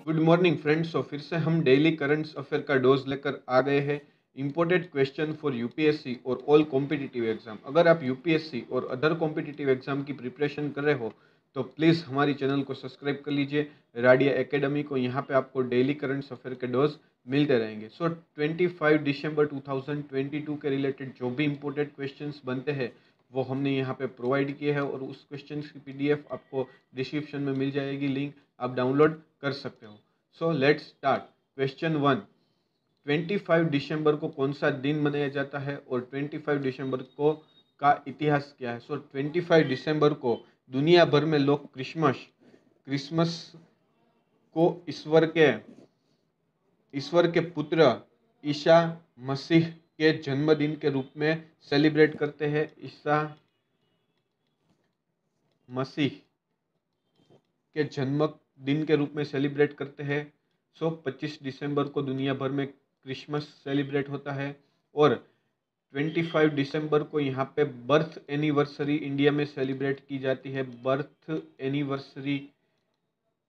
Good morning friends. तो फिर से हम डेली करंट्स अफेयर का डोज लेकर आ गए हैं। इंपोर्टेड क्वेश्चन फॉर यूपीएससी और ऑल कॉम्पिटिटिव एग्जाम। अगर आप यूपीएससी और अदर कॉम्पिटिटिव एग्जाम की प्रिपरेशन कर रहे हो तो प्लीज़ हमारी चैनल को सब्सक्राइब कर लीजिए, राडिया एकेडमी को। यहाँ पे आपको डेली करंट्स अफेयर के डोज मिलते रहेंगे। 25 दिसंबर 2022 के रिलेटेड जो भी इंपोर्टेंट क्वेश्चंस बनते हैं वो हमने यहाँ पे प्रोवाइड किए हैं और उस क्वेश्चन की पीडीएफ आपको डिस्क्रिप्शन में मिल जाएगी, लिंक आप डाउनलोड कर सकते हो। So let's start. क्वेश्चन 1, 25 दिसंबर को कौन सा दिन मनाया जाता है और 25 दिसंबर को का इतिहास क्या है। 25 दिसंबर को दुनिया भर में लोग क्रिसमस को ईश्वर के पुत्र ईसा मसीह के जन्मदिन के रूप में सेलिब्रेट करते हैं। ईसा मसीह के जन्मदिन के रूप में सेलिब्रेट करते हैं। 25 दिसंबर को दुनिया भर में क्रिसमस सेलिब्रेट होता है और 25 दिसंबर को यहाँ पे बर्थ एनिवर्सरी इंडिया में सेलिब्रेट की जाती है। बर्थ एनिवर्सरी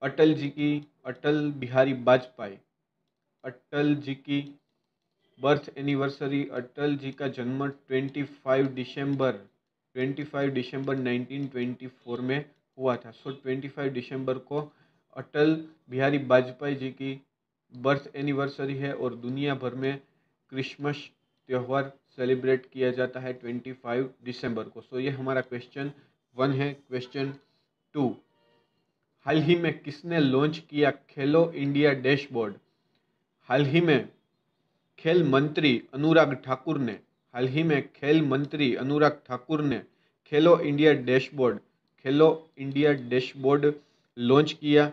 अटल जी की, अटल बिहारी वाजपेयी, अटल जी की बर्थ एनिवर्सरी, अटल जी का जन्म 25 दिसंबर 1924 में हुआ था। 25 दिसंबर को अटल बिहारी वाजपेयी जी की बर्थ एनिवर्सरी है और दुनिया भर में क्रिसमस त्यौहार सेलिब्रेट किया जाता है 25 दिसंबर को। ये हमारा क्वेश्चन 1 है। क्वेश्चन 2, हाल ही में किसने लॉन्च किया खेलो इंडिया डैशबोर्ड। हाल ही में खेल मंत्री अनुराग ठाकुर ने खेलो इंडिया डैशबोर्ड लॉन्च किया,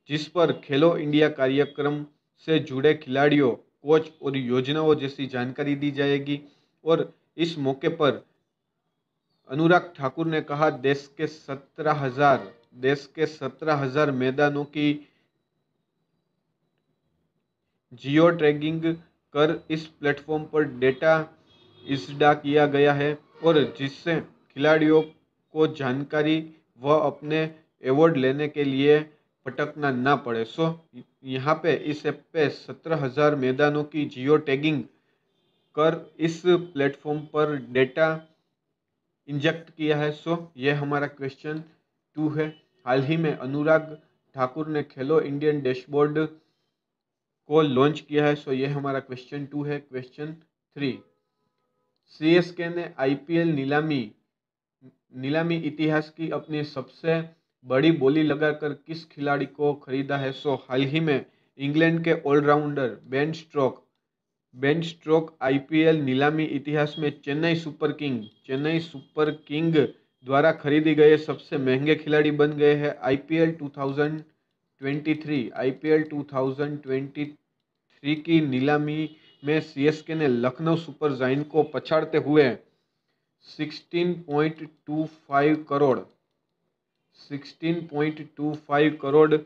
जिस पर खेलो इंडिया कार्यक्रम से जुड़े खिलाड़ियों, कोच और योजनाओं जैसी जानकारी दी जाएगी। और इस मौके पर अनुराग ठाकुर ने कहा, देश के 17,000 मैदानों की जियो टैगिंग कर इस प्लेटफॉर्म पर डेटा इस्डा किया गया है और जिससे खिलाड़ियों को जानकारी व अपने अवार्ड लेने के लिए भटकना ना पड़े। यहाँ पे इस ऐप पे 17,000 मैदानों की जियो टैगिंग कर इस प्लेटफॉर्म पर डेटा इंजेक्ट किया है। यह हमारा क्वेश्चन 2 है। हाल ही में अनुराग ठाकुर ने खेलो इंडियन डैशबोर्ड को लॉन्च किया है। ये हमारा क्वेश्चन 2 है। क्वेश्चन 3, सीएसके ने आईपीएल नीलामी इतिहास की अपनी सबसे बड़ी बोली लगाकर किस खिलाड़ी को खरीदा है। हाल ही में इंग्लैंड के ऑलराउंडर बेन स्ट्रोक आईपीएल नीलामी इतिहास में चेन्नई सुपर किंग द्वारा खरीदे गए सबसे महंगे खिलाड़ी बन गए हैं। आईपीएल 2023 की नीलामी में सीएसके ने लखनऊ सुपर जायंट को पछाड़ते हुए 16.25 करोड़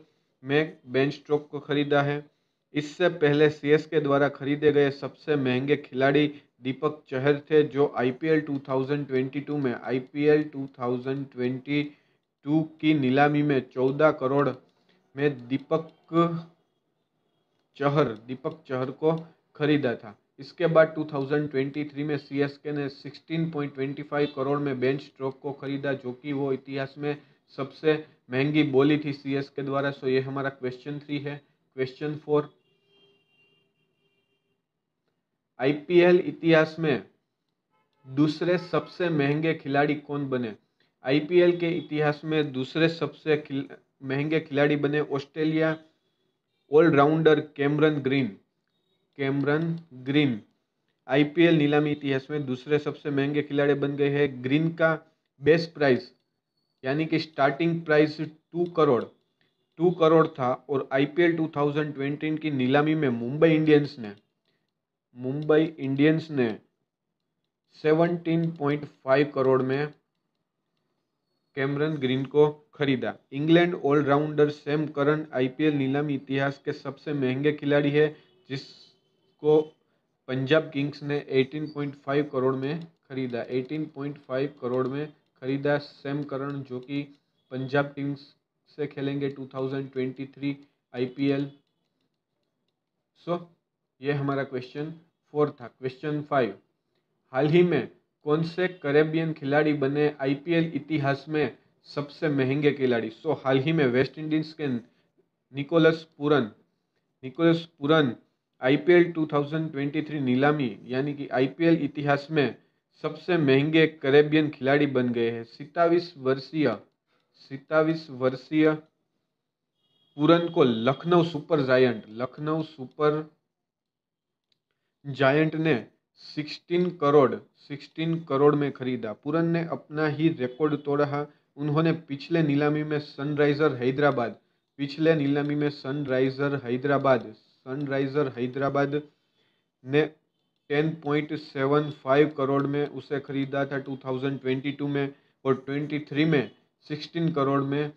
में बेन स्ट्रोक को खरीदा है। इससे पहले सीएसके द्वारा खरीदे गए सबसे महंगे खिलाड़ी दीपक चहर थे, जो आईपीएल 2022 की नीलामी में 14 करोड़ में दीपक चहर को खरीदा था। इसके बाद 2023 में सीएसके ने 16.25 करोड़ में बेन स्ट्रोक को खरीदा, जो कि वो इतिहास में सबसे महंगी बोली थी सीएसके द्वारा। ये हमारा क्वेश्चन 3 है। क्वेश्चन 4, आईपीएल इतिहास में दूसरे सबसे महंगे खिलाड़ी कौन बने। आईपीएल के इतिहास में दूसरे सबसे महंगे खिलाड़ी बने Australia allrounder Cameron Green IPL नीलामी इतिहास में दूसरे सबसे महंगे खिलाड़ी बन गए हैं। ग्रीन का बेस प्राइस यानी कि स्टार्टिंग प्राइस 2 करोड़ था और आईपीएल 2020 की नीलामी में मुंबई इंडियंस ने 17.5 करोड़ में कैमरन ग्रीन को खरीदा। England allrounder Sam Curran IPL नीलामी इतिहास के सबसे महंगे खिलाड़ी है, जिसको पंजाब किंग्स ने 18.5 करोड़ में खरीदा। 18.5 करोड़ में खरीदा सैम करन, जो कि पंजाब किंग्स से खेलेंगे 2023 आईपीएल। सो ये हमारा क्वेश्चन 4 था। क्वेश्चन 5, हाल ही में कौन से कैरेबियन खिलाड़ी बने आईपीएल इतिहास में सबसे महंगे खिलाड़ी? सो हाल ही में वेस्ट इंडीज के निकोलस पूरन आईपीएल 2023 नीलामी यानी कि आईपीएल इतिहास में सबसे महंगे कैरेबियन खिलाड़ी बन गए हैं। 27 वर्षीय पूरन को लखनऊ सुपर जायंट ने 16 करोड़ में खरीदा। पूरन ने अपना ही रिकॉर्ड तोड़ा। उन्होंने पिछले नीलामी में सनराइजर हैदराबाद ने 10.75 करोड़ में उसे खरीदा था 2022 में, और 23 में 16 करोड़ में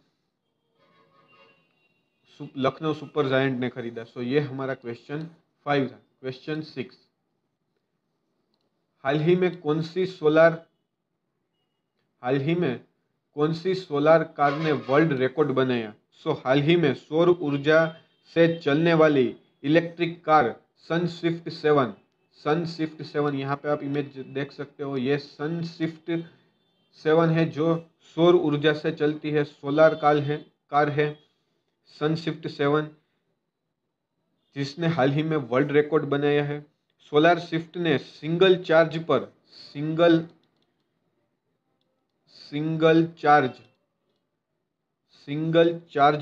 लखनऊ सुपर जायंट ने खरीदा। सो ये हमारा क्वेश्चन 5 था। क्वेश्चन 6, हाल ही में कौन सी सोलर कार ने वर्ल्ड रिकॉर्ड बनाया? सो हाल ही में सौर ऊर्जा से चलने वाली इलेक्ट्रिक कार सनस्विफ्ट 7 यहाँ पे आप इमेज देख सकते हो, ये सनस्विफ्ट 7 है जो सौर ऊर्जा से चलती है, सोलर कार है सनस्विफ्ट 7, जिसने हाल ही में वर्ल्ड रिकॉर्ड बनाया है। सोलर स्विफ्ट ने सिंगल चार्ज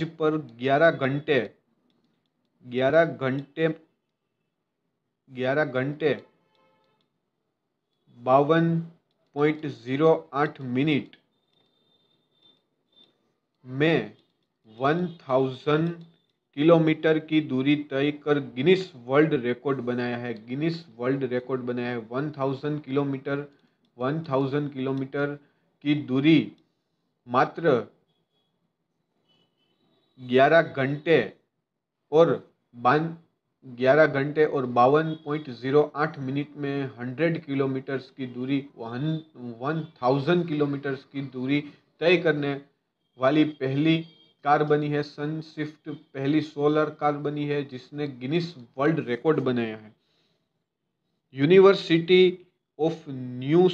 पर 11 घंटे 52.08 मिनट में 1000 किलोमीटर की दूरी तय कर गिनीज वर्ल्ड रिकॉर्ड बनाया है। 1000 किलोमीटर की दूरी मात्र 11 घंटे और 52.08 मिनट में 1000 किलोमीटर की दूरी तय करने वाली पहली कार बनी है। सनस्विफ्ट पहली सोलर कार बनी है जिसने गिनीज वर्ल्ड रिकॉर्ड बनाया है। University of New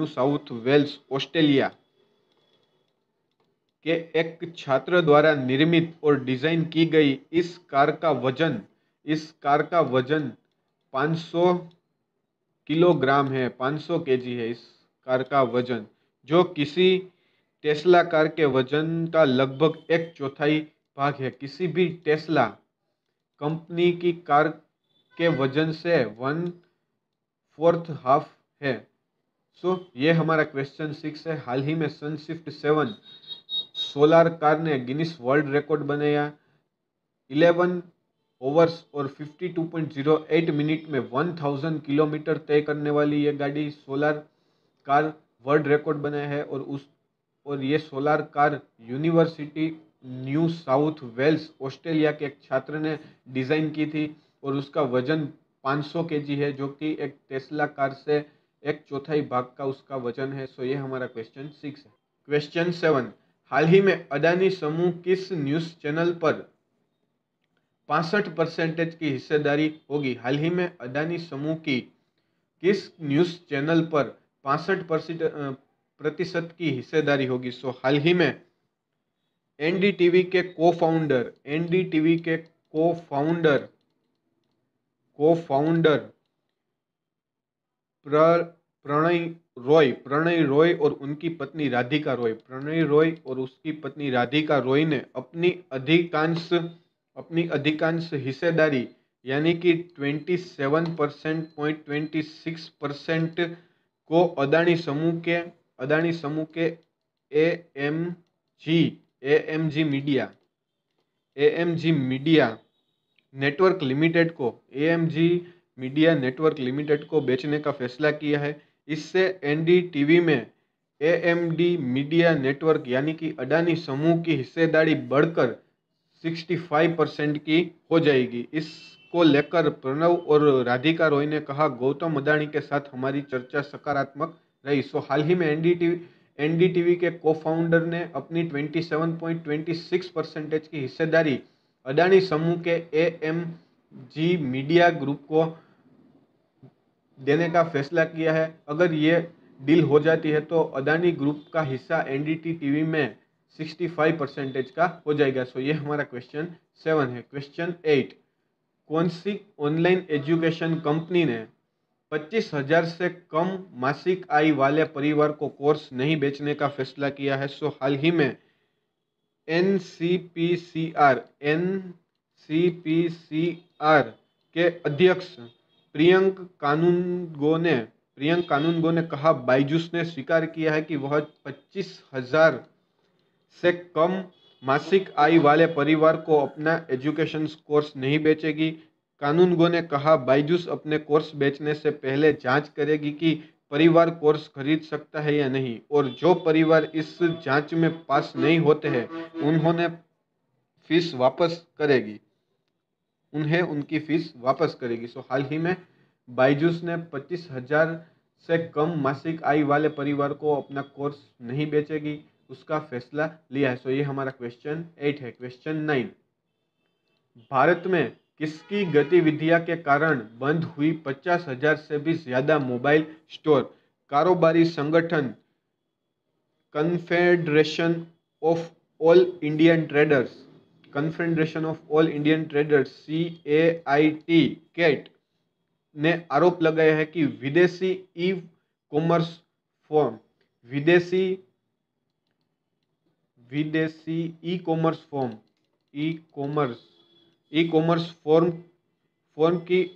South Wales Australia के एक छात्र द्वारा निर्मित और डिजाइन की गई इस कार का वजन 500 किलोग्राम है, 500 केजी है इस कार का वजन, जो किसी टेस्ला कार के वजन का लगभग 1/4 भाग है। किसी भी टेस्ला कंपनी की कार के वजन से 1/4 हाफ है। सो ये हमारा क्वेश्चन 6 है। हाल ही में सनस्विफ्ट 7 सोलर कार ने गिनीज वर्ल्ड रिकॉर्ड बनाया। 11 ओवर्स और 52.08 मिनट में 1000 किलोमीटर तय करने वाली ये गाड़ी सोलर कार वर्ल्ड रिकॉर्ड बनाया है, और ये solar car university New South Wales Australia के एक छात्र ने डिज़ाइन की थी, और उसका वजन 500 केजी है, जो कि एक टेस्ला कार से 1/4 भाग का उसका वजन है। सो ये हमारा क्वेश्चन 6 है। क्वेश्चन 7, हाल ही में अडानी समूह किस न्यूज़ चैनल पर 65% की हिस्सेदारी होगी? हाल ही में अडानी समूह की किस न्यूज़ चैनल पर 65% की हिस्सेदारी होगी? सो हाल ही में एनडीटीवी के को-फाउंडर प्रणय रॉय और उनकी पत्नी राधिका रॉय ने अपनी अधिकांश हिस्सेदारी यानी कि 27.26% को अडानी समूह के एएमजी मीडिया नेटवर्क लिमिटेड को बेचने का फैसला किया है। इससे एनडीटीवी में एएमडी मीडिया नेटवर्क यानी कि अडानी समूह की हिस्सेदारी बढ़कर 65% की हो जाएगी। इस को लेकर प्रणव और राधिका रॉय ने कहा, गौतम अडानी के साथ हमारी चर्चा सकारात्मक रही। सो हाल ही में एनडीटीवी के को फाउंडर ने अपनी 27.26% की हिस्सेदारी अडानी समूह के एएमजी मीडिया ग्रुप को देने का फैसला किया है। अगर ये डील हो जाती है तो अडानी ग्रुप का हिस्सा एनडीटीवी में 65% का हो जाएगा। सो ये हमारा क्वेश्चन 7 है। क्वेश्चन 8, कौन सी ऑनलाइन एजुकेशन कंपनी ने 25,000 से कम मासिक आय वाले परिवार को कोर्स नहीं बेचने का फैसला किया है? सो हाल ही में एनसीपीसीआर के अध्यक्ष प्रियंक कानूनगो ने कहा, बायजूस ने स्वीकार किया है कि वह 25,000 से कम मासिक आय वाले परिवार को अपना एजुकेशन कोर्स नहीं बेचेगी। कानूनगो ने कहा, बायजूस अपने कोर्स बेचने से पहले जांच करेगी कि परिवार कोर्स खरीद सकता है या नहीं, और जो परिवार इस जांच में पास नहीं होते हैं उन्हें उनकी फीस वापस करेगी। सो हाल ही में बायजूस ने 25,000 से कम मासिक आय वाले परिवार को अपना कोर्स नहीं बेचेगी, उसका फैसला लिया है। सो ये हमारा क्वेश्चन 8 है। क्वेश्चन 9, भारत में किसकी गतिविधियां के कारण बंद हुई 50,000 से भी ज्यादा मोबाइल स्टोर? कारोबारी संगठन confederation of all Indian traders CAIT cat ने आरोप लगाया है कि विदेशी ई कॉमर्स फर्म फर्म की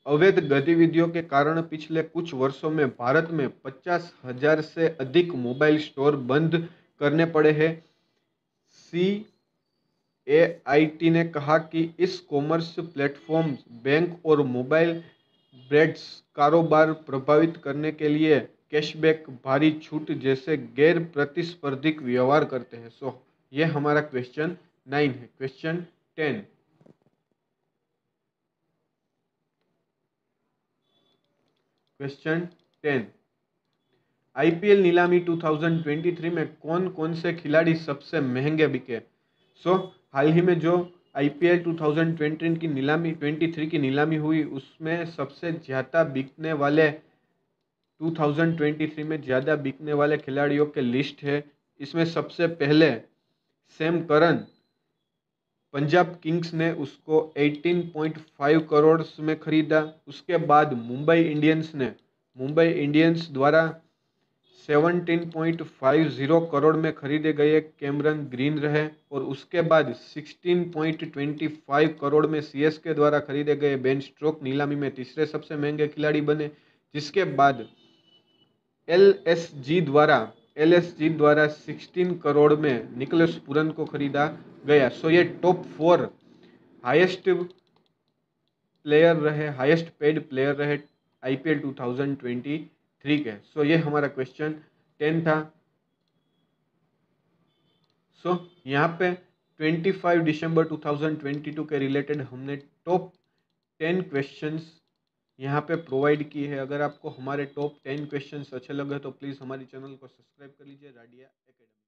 अवैध गतिविधियों के कारण पिछले कुछ वर्षों में भारत में 50,000 से अधिक मोबाइल स्टोर बंद करने पड़े हैं। CAIT ने कहा कि इस कॉमर्स प्लेटफॉर्म बैंक और मोबाइल ब्रेड्स कारोबार प्रभावित करने के लिए कैशबैक, भारी छूट जैसे गैर प्रतिस्पर्धी व्यवहार करते हैं। सो ये हमारा क्वेश्चन 9 है। क्वेश्चन 10, आईपीएल नीलामी 2023 में कौन कौन से खिलाड़ी सबसे महंगे बिके? सो हाल ही में जो आईपीएल 2023 की नीलामी हुई उसमें सबसे ज़्यादा बिकने वाले 2023 में ज़्यादा बिकने वाले खिलाड़ियों के लिस्ट है। इसमें सबसे पहले सैम करन, पंजाब किंग्स ने उसको 18.5 करोड़ में खरीदा। उसके बाद मुंबई इंडियंस द्वारा 17.50 करोड़ में खरीदे गए कैमरन ग्रीन रहे, और उसके बाद 16.25 करोड़ में सीएसके द्वारा खरीदे गए बेन स्टोक्स नीलामी में तीसरे सबसे महंगे खिलाड़ी बने। जिसके बाद एलएसजी द्वारा 16 करोड़ में निकोलस पूरन को खरीदा गया। सो ये टॉप 4 हाईएस्ट पेड प्लेयर रहे आईपीएल 2023 के। सो ये हमारा क्वेश्चन 10 था। सो यहाँ पे 25 दिसंबर 2022 के रिलेटेड हमने टॉप 10 क्वेश्चंस यहाँ पे प्रोवाइड की है। अगर आपको हमारे टॉप 10 क्वेश्चंस अच्छे लगे तो प्लीज़ हमारे चैनल को सब्सक्राइब कर लीजिए, राडिया एकेडमी।